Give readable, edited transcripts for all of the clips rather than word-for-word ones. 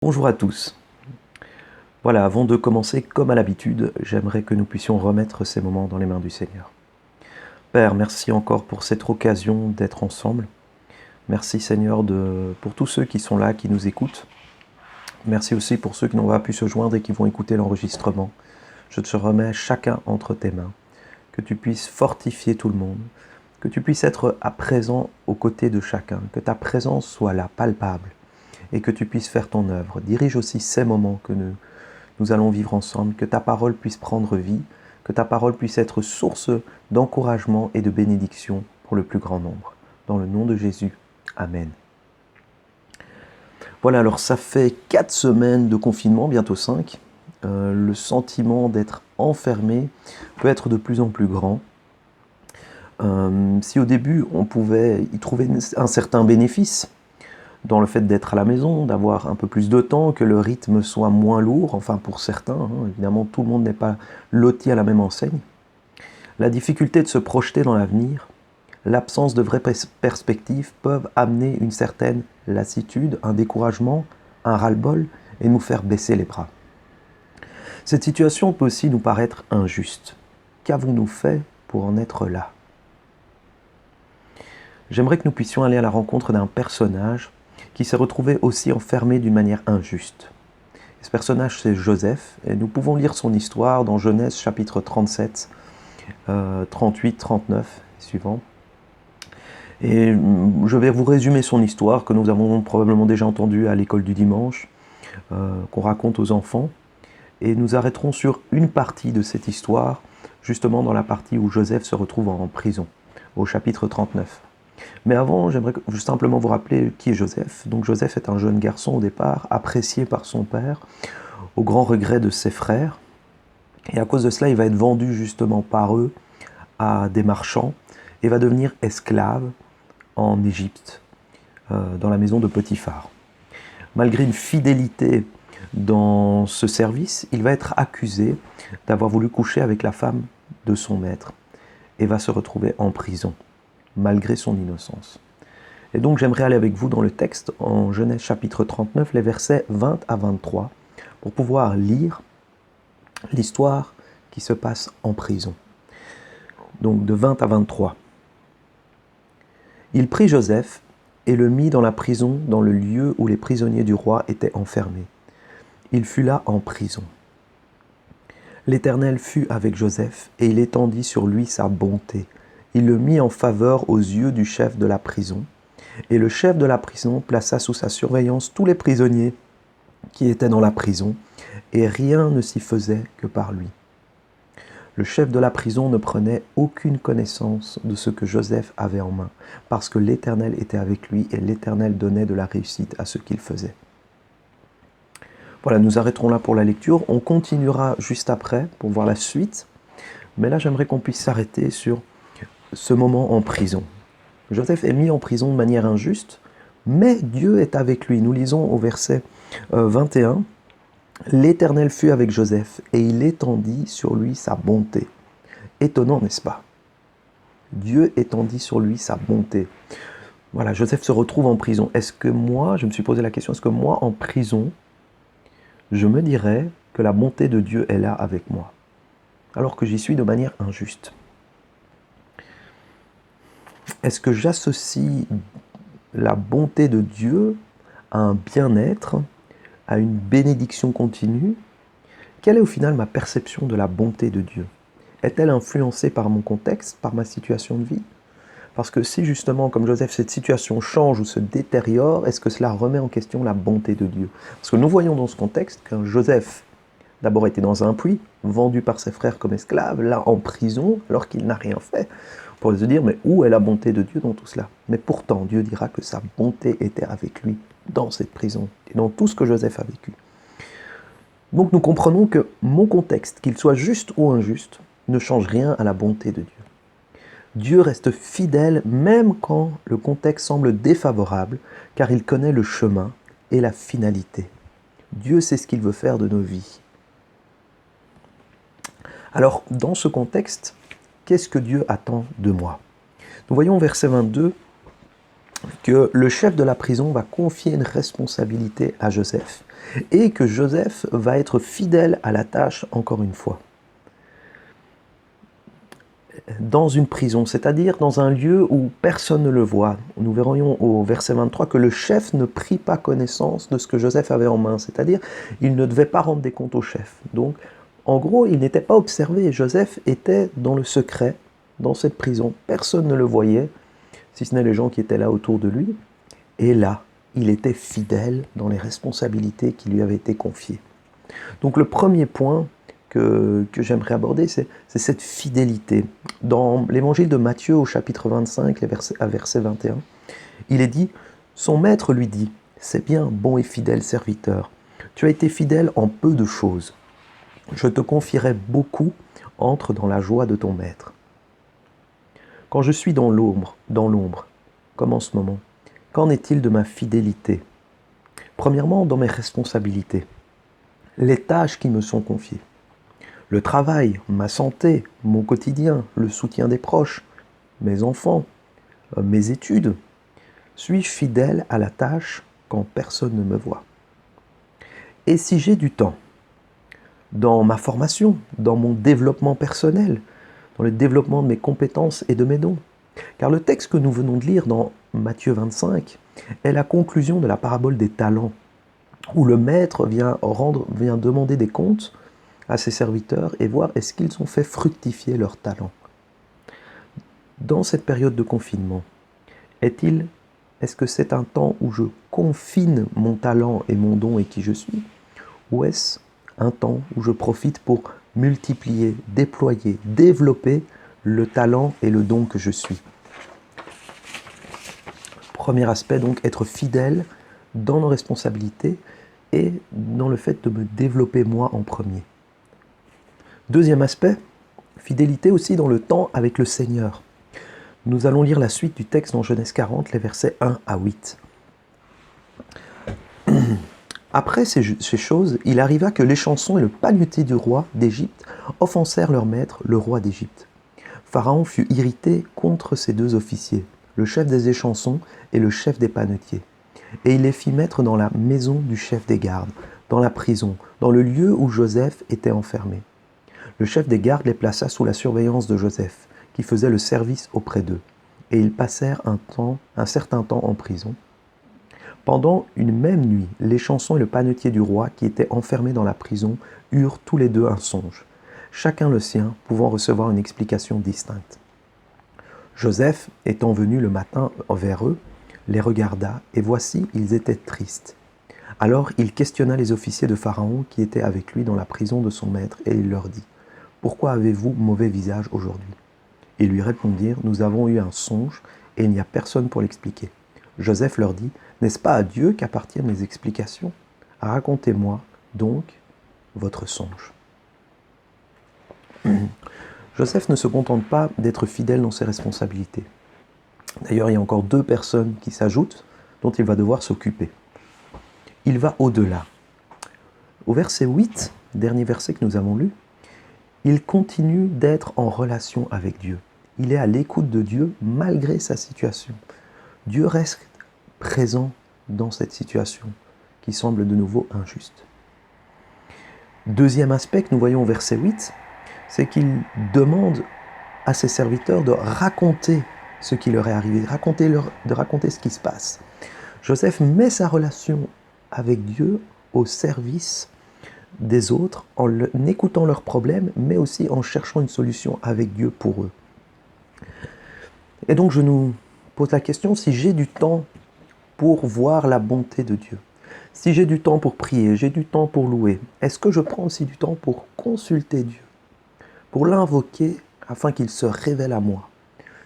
Bonjour à tous. Voilà, avant de commencer, comme à l'habitude, j'aimerais que nous puissions remettre ces moments dans les mains du Seigneur. Père, merci encore pour cette occasion d'être ensemble. Merci Seigneur pour tous ceux qui sont là, qui nous écoutent. Merci aussi pour ceux qui n'ont pas pu se joindre et qui vont écouter l'enregistrement. Je te remets chacun entre tes mains. Que tu puisses fortifier tout le monde. Que tu puisses être à présent aux côtés de chacun. Que ta présence soit là, palpable. Et que tu puisses faire ton œuvre. Dirige aussi ces moments que nous allons vivre ensemble, que ta parole puisse prendre vie, que ta parole puisse être source d'encouragement et de bénédiction pour le plus grand nombre. Dans le nom de Jésus, Amen. Voilà, alors ça fait 4 semaines de confinement, bientôt 5. Le sentiment d'être enfermé peut être de plus en plus grand. Si au début on pouvait y trouver un certain bénéfice, dans le fait d'être à la maison, d'avoir un peu plus de temps, que le rythme soit moins lourd, enfin pour certains, évidemment tout le monde n'est pas loti à la même enseigne. La difficulté de se projeter dans l'avenir, l'absence de vraies perspectives peuvent amener une certaine lassitude, un découragement, un ras-le-bol et nous faire baisser les bras. Cette situation peut aussi nous paraître injuste. Qu'avons-nous fait pour en être là ? J'aimerais que nous puissions aller à la rencontre d'un personnage qui s'est retrouvé aussi enfermé d'une manière injuste. Et ce personnage, c'est Joseph, et nous pouvons lire son histoire dans Genèse chapitre 37, 38, 39 et suivant. Et je vais vous résumer son histoire que nous avons probablement déjà entendue à l'école du dimanche, qu'on raconte aux enfants. Et nous arrêterons sur une partie de cette histoire, justement dans la partie où Joseph se retrouve en prison, au chapitre 39. Mais avant, j'aimerais simplement vous rappeler qui est Joseph. Donc Joseph est un jeune garçon au départ, apprécié par son père, au grand regret de ses frères. Et à cause de cela, il va être vendu justement par eux à des marchands et va devenir esclave en Égypte, dans la maison de Potiphar. Malgré une fidélité dans ce service, il va être accusé d'avoir voulu coucher avec la femme de son maître et va se retrouver en prison, malgré son innocence. Et donc j'aimerais aller avec vous dans le texte en Genèse chapitre 39, les versets 20 à 23, pour pouvoir lire l'histoire qui se passe en prison. Donc de 20 à 23. Il prit Joseph et le mit dans la prison, dans le lieu où les prisonniers du roi étaient enfermés. Il fut là en prison. L'Éternel fut avec Joseph et il étendit sur lui sa bonté. Il le mit en faveur aux yeux du chef de la prison. Et le chef de la prison plaça sous sa surveillance tous les prisonniers qui étaient dans la prison, et rien ne s'y faisait que par lui. Le chef de la prison ne prenait aucune connaissance de ce que Joseph avait en main, parce que l'Éternel était avec lui et l'Éternel donnait de la réussite à ce qu'il faisait. Voilà, nous arrêterons là pour la lecture. On continuera juste après pour voir la suite. Mais là, j'aimerais qu'on puisse s'arrêter sur ce moment en prison. Joseph est mis en prison de manière injuste, mais Dieu est avec lui. Nous lisons au verset 21, « L'Éternel fut avec Joseph, et il étendit sur lui sa bonté. » Étonnant, n'est-ce pas ? Dieu étendit sur lui sa bonté. Voilà, Joseph se retrouve en prison. Est-ce que moi, je me suis posé la question, est-ce que moi, en prison, je me dirais que la bonté de Dieu est là avec moi, alors que j'y suis de manière injuste ? Est-ce que j'associe la bonté de Dieu à un bien-être, à une bénédiction continue ? Quelle est au final ma perception de la bonté de Dieu ? Est-elle influencée par mon contexte, par ma situation de vie ? Parce que si justement, comme Joseph, cette situation change ou se détériore, est-ce que cela remet en question la bonté de Dieu ? Parce que nous voyons dans ce contexte qu'un Joseph, d'abord était dans un puits, vendu par ses frères comme esclave, là en prison, alors qu'il n'a rien fait. On pourrait se dire, mais où est la bonté de Dieu dans tout cela ? Mais pourtant, Dieu dira que sa bonté était avec lui dans cette prison et dans tout ce que Joseph a vécu. Donc nous comprenons que mon contexte, qu'il soit juste ou injuste, ne change rien à la bonté de Dieu. Dieu reste fidèle même quand le contexte semble défavorable, car il connaît le chemin et la finalité. Dieu sait ce qu'il veut faire de nos vies. Alors, dans ce contexte, qu'est-ce que Dieu attend de moi ? Nous voyons au verset 22, que le chef de la prison va confier une responsabilité à Joseph et que Joseph va être fidèle à la tâche encore une fois. Dans une prison, c'est-à-dire dans un lieu où personne ne le voit. Nous verrions au verset 23 que le chef ne prit pas connaissance de ce que Joseph avait en main, c'est-à-dire il ne devait pas rendre des comptes au chef. Donc, en gros, il n'était pas observé. Joseph était dans le secret, dans cette prison. Personne ne le voyait, si ce n'est les gens qui étaient là autour de lui. Et là, il était fidèle dans les responsabilités qui lui avaient été confiées. Donc le premier point que j'aimerais aborder, c'est cette fidélité. Dans l'évangile de Matthieu au chapitre 25, à verset 21, il est dit, son maître lui dit, c'est bien, bon et fidèle serviteur, tu as été fidèle en peu de choses. Je te confierai beaucoup, entre dans la joie de ton maître. Quand je suis dans l'ombre, comme en ce moment, qu'en est-il de ma fidélité? Premièrement, dans mes responsabilités, les tâches qui me sont confiées. Le travail, ma santé, mon quotidien, le soutien des proches, mes enfants, mes études. Suis-je fidèle à la tâche quand personne ne me voit? Et si j'ai du temps, dans ma formation, dans mon développement personnel, dans le développement de mes compétences et de mes dons? Car le texte que nous venons de lire dans Matthieu 25 est la conclusion de la parabole des talents, où le maître vient demander des comptes à ses serviteurs et voir est-ce qu'ils ont fait fructifier leurs talents. Dans cette période de confinement, est-ce que c'est un temps où je confine mon talent et mon don et qui je suis? Ou est-ce un temps où je profite pour multiplier, déployer, développer le talent et le don que je suis? Premier aspect, donc, être fidèle dans nos responsabilités et dans le fait de me développer moi en premier. Deuxième aspect, fidélité aussi dans le temps avec le Seigneur. Nous allons lire la suite du texte dans Genèse 40, les versets 1 à 8. Après ces choses, il arriva que l'échanson et le panetier du roi d'Égypte offensèrent leur maître, le roi d'Égypte. Pharaon fut irrité contre ces deux officiers, le chef des échansons et le chef des panetiers. Et il les fit mettre dans la maison du chef des gardes, dans la prison, dans le lieu où Joseph était enfermé. Le chef des gardes les plaça sous la surveillance de Joseph, qui faisait le service auprès d'eux. Et ils passèrent un certain temps en prison. Pendant une même nuit, l'échanson et le panetier du roi, qui étaient enfermés dans la prison, eurent tous les deux un songe, chacun le sien, pouvant recevoir une explication distincte. Joseph, étant venu le matin vers eux, les regarda, et voici, ils étaient tristes. Alors il questionna les officiers de Pharaon qui étaient avec lui dans la prison de son maître, et il leur dit, « Pourquoi avez-vous mauvais visage aujourd'hui ?» Ils lui répondirent, « Nous avons eu un songe, et il n'y a personne pour l'expliquer. » Joseph leur dit, « N'est-ce pas à Dieu qu'appartiennent les explications? Racontez-moi donc votre songe. » Joseph ne se contente pas d'être fidèle dans ses responsabilités. D'ailleurs, il y a encore deux personnes qui s'ajoutent, dont il va devoir s'occuper. Il va au-delà. Au verset 8, dernier verset que nous avons lu, il continue d'être en relation avec Dieu. Il est à l'écoute de Dieu malgré sa situation. Dieu reste présent dans cette situation qui semble de nouveau injuste. Deuxième aspect que nous voyons au verset 8, c'est qu'il demande à ses serviteurs de raconter ce qui leur est arrivé, de raconter ce qui se passe. Joseph met sa relation avec Dieu au service des autres en écoutant leurs problèmes, mais aussi en cherchant une solution avec Dieu pour eux. Et donc je nous pose la question, si j'ai du temps pour voir la bonté de Dieu, si j'ai du temps pour prier, j'ai du temps pour louer, est-ce que je prends aussi du temps pour consulter Dieu, pour l'invoquer afin qu'il se révèle à moi?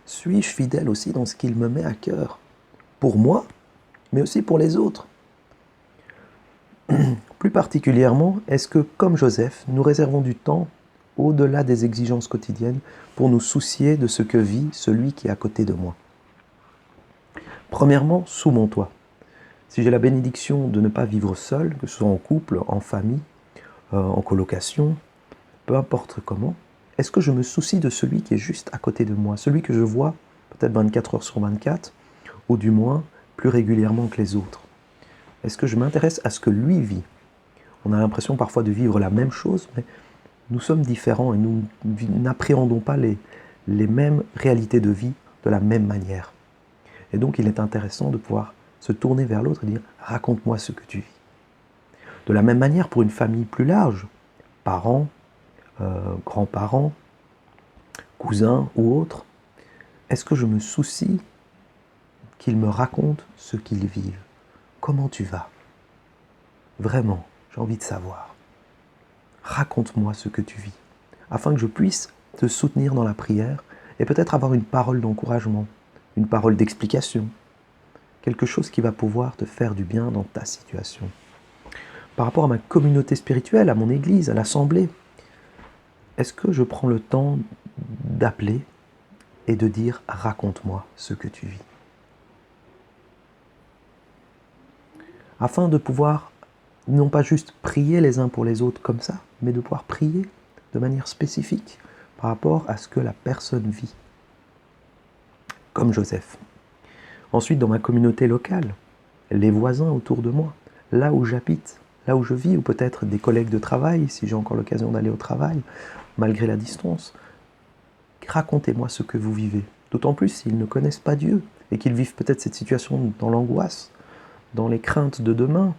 Suis-je fidèle aussi dans ce qu'il me met à cœur, pour moi, mais aussi pour les autres? Plus particulièrement, est-ce que, comme Joseph, nous réservons du temps au-delà des exigences quotidiennes pour nous soucier de ce que vit celui qui est à côté de moi? Premièrement, sous mon toit. Si j'ai la bénédiction de ne pas vivre seul, que ce soit en couple, en famille, en colocation, peu importe comment, est-ce que je me soucie de celui qui est juste à côté de moi, celui que je vois peut-être 24 heures sur 24, ou du moins plus régulièrement que les autres? Est-ce que je m'intéresse à ce que lui vit? On a l'impression parfois de vivre la même chose, mais nous sommes différents et nous n'appréhendons pas les mêmes réalités de vie de la même manière. Et donc il est intéressant de pouvoir se tourner vers l'autre et dire « raconte-moi ce que tu vis ». De la même manière pour une famille plus large, parents, grands-parents, cousins ou autres, est-ce que je me soucie qu'ils me racontent ce qu'ils vivent? Comment tu vas? Vraiment, j'ai envie de savoir. Raconte-moi ce que tu vis, afin que je puisse te soutenir dans la prière et peut-être avoir une parole d'encouragement, une parole d'explication, quelque chose qui va pouvoir te faire du bien dans ta situation. Par rapport à ma communauté spirituelle, à mon église, à l'assemblée, est-ce que je prends le temps d'appeler et de dire « raconte-moi ce que tu vis ». Afin de pouvoir non pas juste prier les uns pour les autres comme ça, mais de pouvoir prier de manière spécifique par rapport à ce que la personne vit, comme Joseph. Ensuite, dans ma communauté locale, les voisins autour de moi, là où j'habite, là où je vis, ou peut-être des collègues de travail, si j'ai encore l'occasion d'aller au travail, malgré la distance, racontez-moi ce que vous vivez. D'autant plus s'ils ne connaissent pas Dieu et qu'ils vivent peut-être cette situation dans l'angoisse, dans les craintes de demain.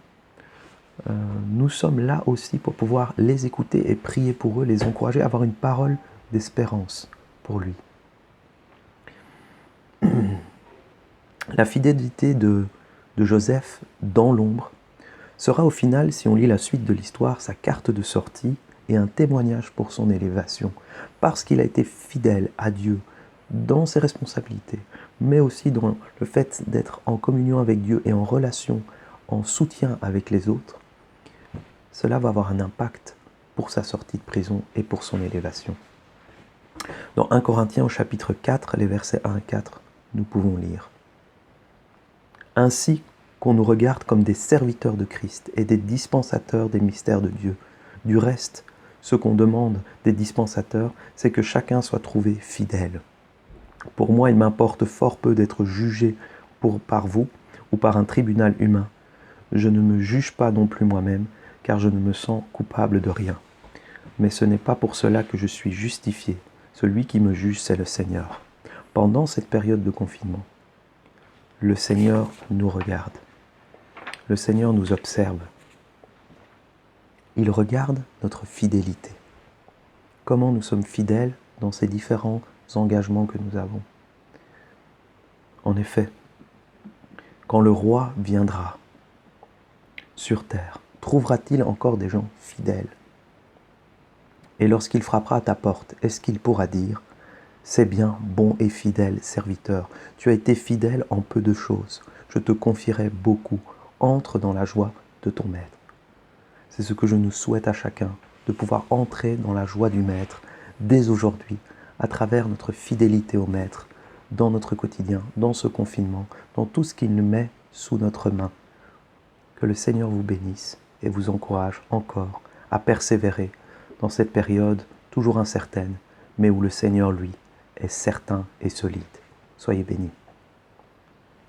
Nous sommes là aussi pour pouvoir les écouter et prier pour eux, les encourager, avoir une parole d'espérance pour lui. La fidélité de Joseph dans l'ombre sera au final, si on lit la suite de l'histoire, sa carte de sortie et un témoignage pour son élévation, parce qu'il a été fidèle à Dieu dans ses responsabilités, mais aussi dans le fait d'être en communion avec Dieu et en relation, en soutien avec les autres. Cela va avoir un impact pour sa sortie de prison et pour son élévation. Dans 1 Corinthiens au chapitre 4, les versets 1 à 4, nous pouvons lire « Ainsi qu'on nous regarde comme des serviteurs de Christ et des dispensateurs des mystères de Dieu. Du reste, ce qu'on demande des dispensateurs, c'est que chacun soit trouvé fidèle. Pour moi, il m'importe fort peu d'être jugé par vous ou par un tribunal humain. Je ne me juge pas non plus moi-même, car je ne me sens coupable de rien. Mais ce n'est pas pour cela que je suis justifié. Celui qui me juge, c'est le Seigneur. Pendant cette période de confinement, le Seigneur nous regarde. Le Seigneur nous observe. Il regarde notre fidélité. Comment nous sommes fidèles dans ces différents engagements que nous avons. En effet, quand le roi viendra sur terre, trouvera-t-il encore des gens fidèles? Et lorsqu'il frappera à ta porte, est-ce qu'il pourra dire « C'est bien, bon et fidèle serviteur, tu as été fidèle en peu de choses, je te confierai beaucoup, entre dans la joie de ton maître. » C'est ce que je nous souhaite à chacun, de pouvoir entrer dans la joie du maître dès aujourd'hui, à travers notre fidélité au maître, dans notre quotidien, dans ce confinement, dans tout ce qu'il nous met sous notre main. Que le Seigneur vous bénisse et vous encourage encore à persévérer dans cette période toujours incertaine, mais où le Seigneur, lui, est certain et solide. Soyez bénis.